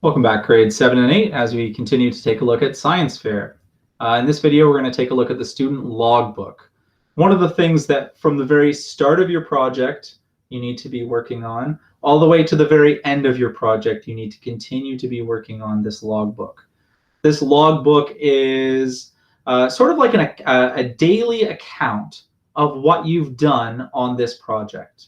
Welcome back, grades 7 and 8, as we continue to take a look at science fair. In this video, we're going to take a look at the student logbook. One of the things that from the very start of your project, you need to be working on, all the way to the very end of your project, you need to continue to be working on this logbook. This logbook is sort of like a daily account of what you've done on this project.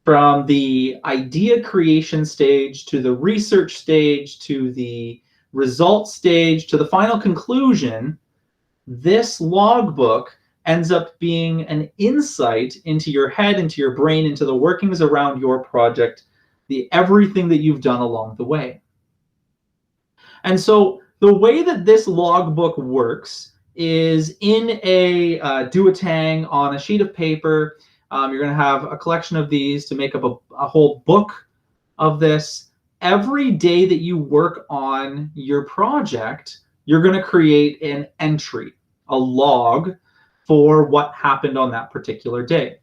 From the idea creation stage to the research stage to the result stage to the final conclusion, this logbook ends up being an insight into your head, into your brain, into the workings around your project, everything that you've done along the way. And so the way that this logbook works is in a duotang on a sheet of paper. You're going to have a collection of these to make up a whole book of this. Every day that you work on your project, you're going to create an entry, a log for what happened on that particular day.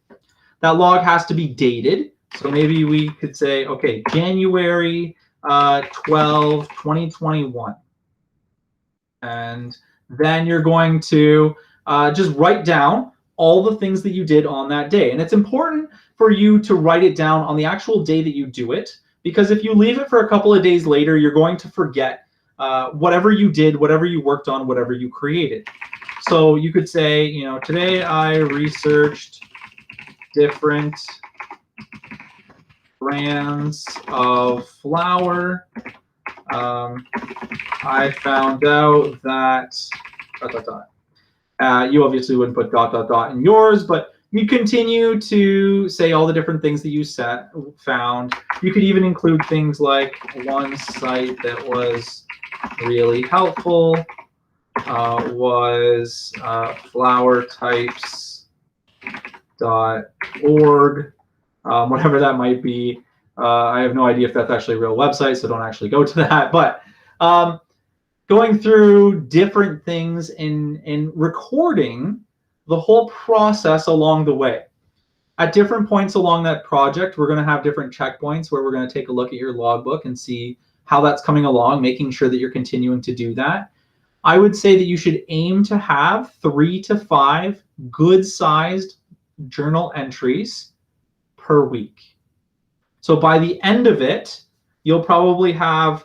That log has to be dated. So maybe we could say, okay, January 12, 2021. And then you're going to just write down all the things that you did on that day. And it's important for you to write it down on the actual day that you do it, because if you leave it for a couple of days later, you're going to forget whatever you did, whatever you worked on, whatever you created. So you could say, you know, today I researched different brands of flour. I found out that you obviously wouldn't put ... in yours, but you continue to say all the different things that you found. You could even include things like one site that was really helpful was flourtypes.org, whatever that might be. I have no idea if that's actually a real website, so don't actually go to that. But going through different things in recording the whole process along the way. At different points along that project, we're going to have different checkpoints where we're going to take a look at your logbook and see how that's coming along, making sure that you're continuing to do that. I would say that you should aim to have 3 to 5 good-sized journal entries per week. So by the end of it, you'll probably have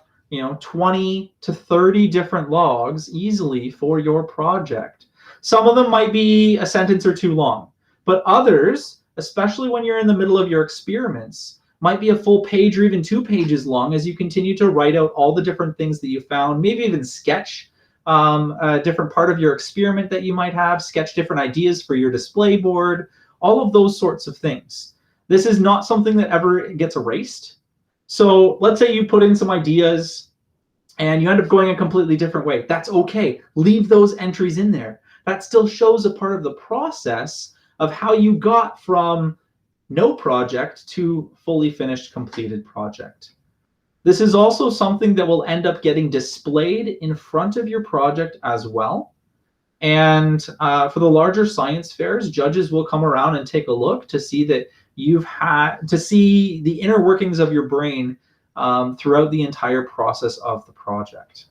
20 to 30 different logs easily for your project. Some of them might be a sentence or two long, but others, especially when you're in the middle of your experiments, might be a full page or even 2 pages long as you continue to write out all the different things that you found, maybe even sketch a different part of your experiment that you might have, sketch different ideas for your display board, all of those sorts of things. This is not something that ever gets erased. So let's say you put in some ideas and you end up going a completely different way. That's okay. Leave those entries in there. That still shows a part of the process of how you got from no project to fully finished, completed project. This is also something that will end up getting displayed in front of your project as well. And for the larger science fairs, judges will come around and take a look to see that you've had to see the inner workings of your brain throughout the entire process of the project.